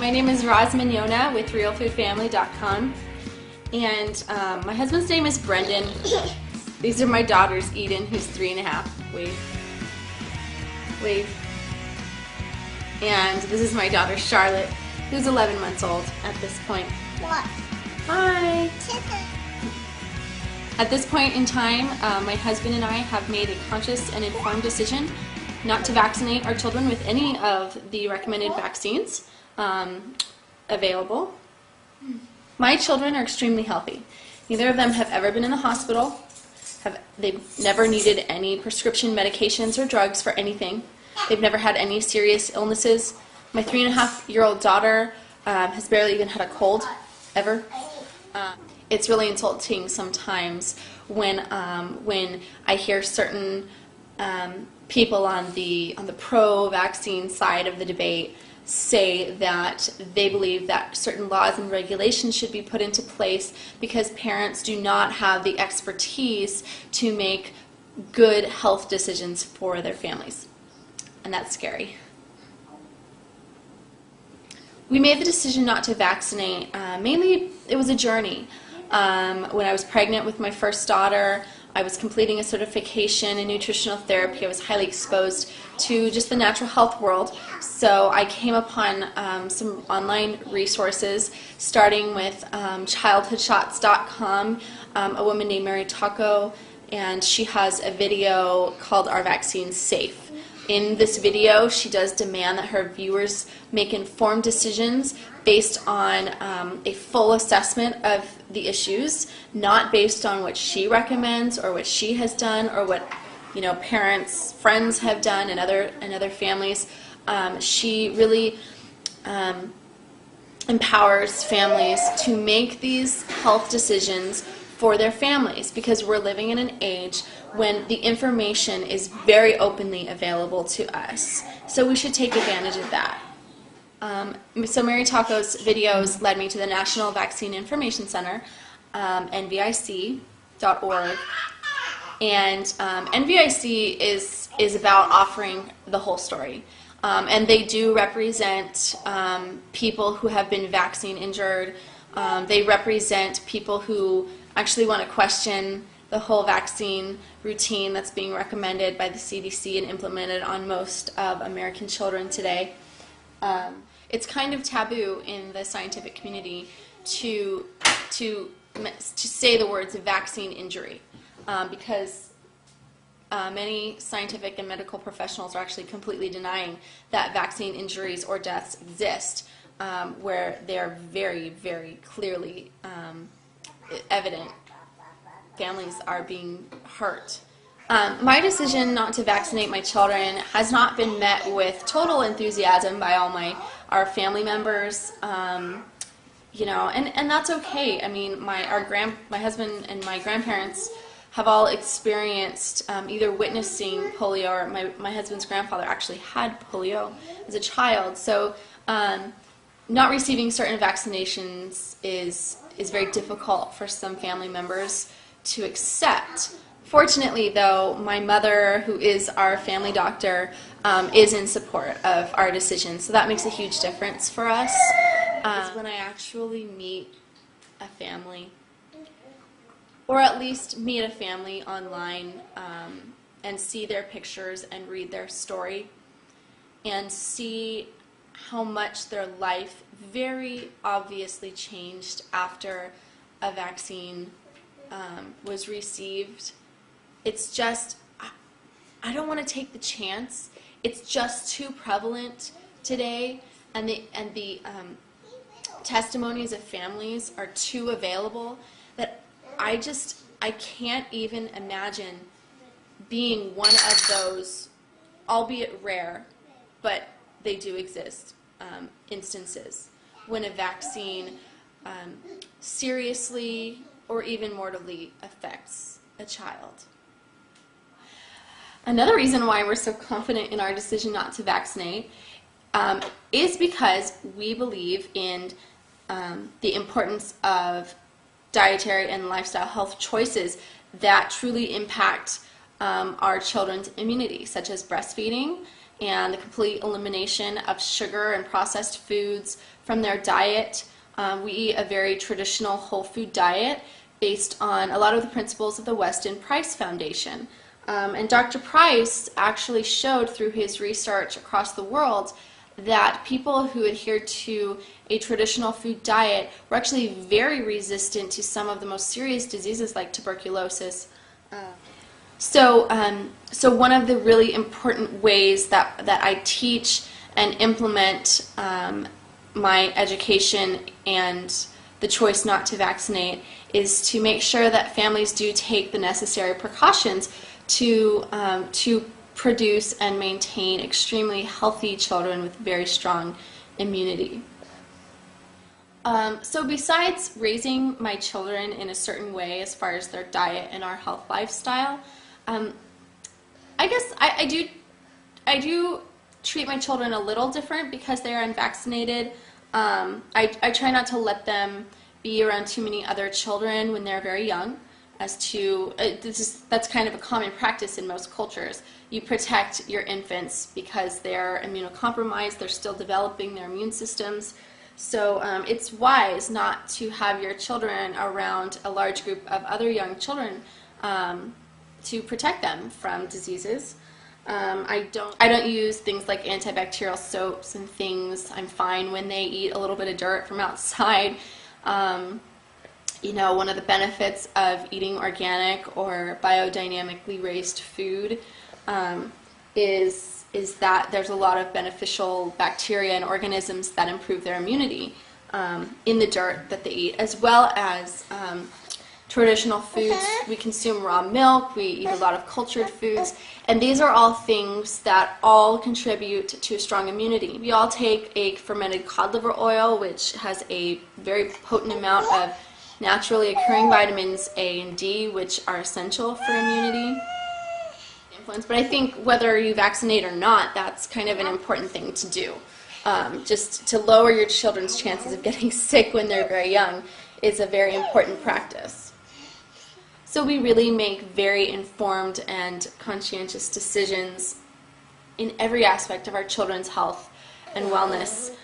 My name is Mignogna with RealFoodFamily.com, and my husband's name is Brendan. These are my daughters, Eden, who's 3.5. Wave. Wave. And this is my daughter, Charlotte, who's 11 months old at this point. What? Hi. At this point in time, my husband and I have made a conscious and informed decision not to vaccinate our children with any of the recommended vaccines available. My children are extremely healthy. Neither of them have ever been in the hospital. They've never needed any prescription medications or drugs for anything. They've never had any serious illnesses. My 3.5-year-old daughter has barely even had a cold, ever. It's really insulting sometimes when I hear certain people on the pro-vaccine side of the debate say that they believe that certain laws and regulations should be put into place because parents do not have the expertise to make good health decisions for their families. And that's scary. We made the decision not to vaccinate. Mainly, it was a journey. When I was pregnant with my first daughter, I was completing a certification in nutritional therapy. I was highly exposed to just the natural health world. So I came upon some online resources, starting with childhoodshots.com, a woman named Mary Taco, and she has a video called Are Vaccines Safe? In this video, she does demand that her viewers make informed decisions based on a full assessment of the issues, not based on what she recommends or what she has done or what parents, friends have done and other families. She really empowers families to make these health decisions for their families, because we're living in an age when the information is very openly available to us. So we should take advantage of that. So Mary Taco's videos led me to the National Vaccine Information Center, NVIC.org. And NVIC is about offering the whole story. And they do represent people who have been vaccine injured. They represent people who actually want to question the whole vaccine routine that's being recommended by the CDC and implemented on most of American children today. It's kind of taboo in the scientific community to say the words vaccine injury, because many scientific and medical professionals are actually completely denying that vaccine injuries or deaths exist, where they're very, very clearly evident. Families are being hurt. My decision not to vaccinate my children has not been met with total enthusiasm by all our family members, and that's okay. I mean, my husband and my grandparents have all experienced either witnessing polio, or my husband's grandfather actually had polio as a child. So not receiving certain vaccinations is very difficult for some family members to accept. Fortunately, though, my mother, who is our family doctor, is in support of our decision, so that makes a huge difference for us. When I actually meet a family, or at least meet a family online, and see their pictures and read their story, and see how much their life very obviously changed after a vaccine was received. It's just, I don't want to take the chance. It's just too prevalent today, and the testimonies of families are too available that I can't even imagine being one of those, albeit rare, but they do exist, instances when a vaccine seriously or even mortally affects a child. Another reason why we're so confident in our decision not to vaccinate is because we believe in the importance of dietary and lifestyle health choices that truly impact our children's immunity, such as breastfeeding and the complete elimination of sugar and processed foods from their diet. We eat a very traditional whole food diet based on a lot of the principles of the Weston Price Foundation. And Dr. Price actually showed through his research across the world that people who adhered to a traditional food diet were actually very resistant to some of the most serious diseases like tuberculosis. So one of the really important ways that I teach and implement my education and the choice not to vaccinate is to make sure that families do take the necessary precautions to produce and maintain extremely healthy children with very strong immunity. So besides raising my children in a certain way as far as their diet and our health lifestyle, I guess I do treat my children a little different because they are unvaccinated. I try not to let them be around too many other children when they're very young, as to that's kind of a common practice in most cultures. You protect your infants because they're immunocompromised, they're still developing their immune systems. So it's wise not to have your children around a large group of other young children to protect them from diseases. I don't use things like antibacterial soaps and things. I'm fine when they eat a little bit of dirt from outside. You know, one of the benefits of eating organic or biodynamically raised food is that there's a lot of beneficial bacteria and organisms that improve their immunity in the dirt that they eat, as well as traditional foods. We consume raw milk, we eat a lot of cultured foods, and these are all things that all contribute to a strong immunity. We all take a fermented cod liver oil, which has a very potent amount of naturally occurring vitamins A and D, which are essential for immunity. But I think whether you vaccinate or not, that's kind of an important thing to do. Just to lower your children's chances of getting sick when they're very young is a very important practice. So we really make very informed and conscientious decisions in every aspect of our children's health and wellness.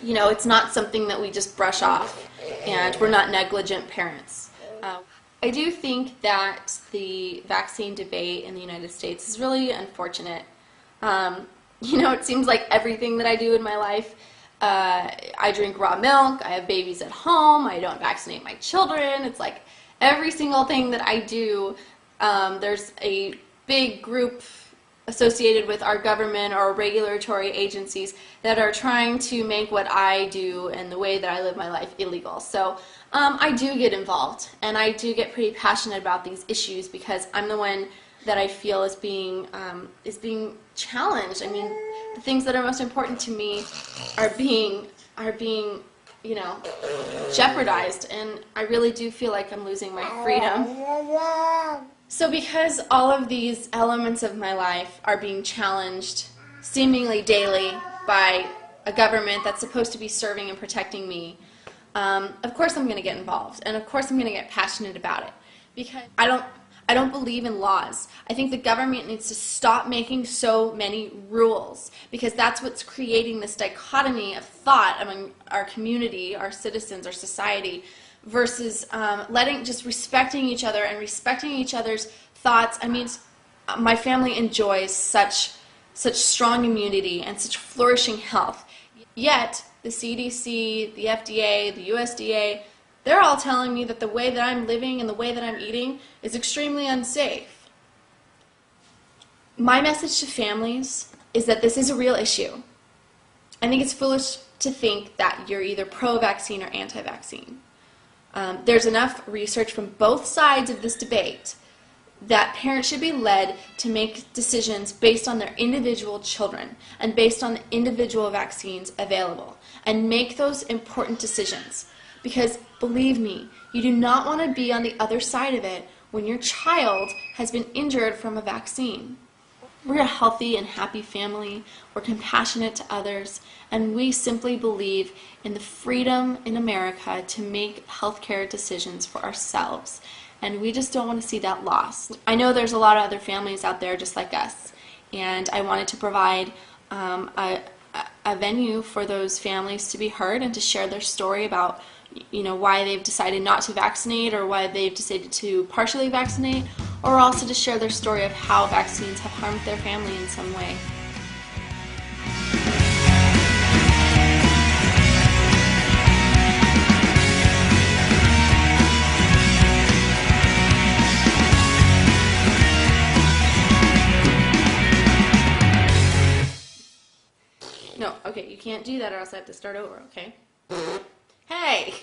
You know, it's not something that we just brush off, and we're not negligent parents. I do think that the vaccine debate in the United States is really unfortunate. You know, it seems like everything that I do in my life, I drink raw milk, I have babies at home, I don't vaccinate my children. It's like every single thing that I do, there's a big group associated with our government or regulatory agencies that are trying to make what I do and the way that I live my life illegal. So I do get involved, and I do get pretty passionate about these issues because I'm the one that I feel is being challenged. I mean, the things that are most important to me are being you know, jeopardized, and I really do feel like I'm losing my freedom. So because all of these elements of my life are being challenged seemingly daily by a government that's supposed to be serving and protecting me, of course I'm going to get involved, and of course I'm going to get passionate about it, because I don't believe in laws. I think the government needs to stop making so many rules, because that's what's creating this dichotomy of thought among our community, our citizens, our society, versus just respecting each other and respecting each other's thoughts. I mean, my family enjoys such strong immunity and such flourishing health. Yet, the CDC, the FDA, the USDA, they're all telling me that the way that I'm living and the way that I'm eating is extremely unsafe. My message to families is that this is a real issue. I think it's foolish to think that you're either pro-vaccine or anti-vaccine. There's enough research from both sides of this debate that parents should be led to make decisions based on their individual children and based on the individual vaccines available, and make those important decisions. Because believe me, you do not want to be on the other side of it when your child has been injured from a vaccine. We're a healthy and happy family, we're compassionate to others, and we simply believe in the freedom in America to make healthcare decisions for ourselves. And we just don't want to see that lost. I know there's a lot of other families out there just like us, and I wanted to provide a a venue for those families to be heard and to share their story about, why they've decided not to vaccinate or why they've decided to partially vaccinate, or also to share their story of how vaccines have harmed their family in some way. No, okay, you can't do that or else I have to start over, okay? Hey!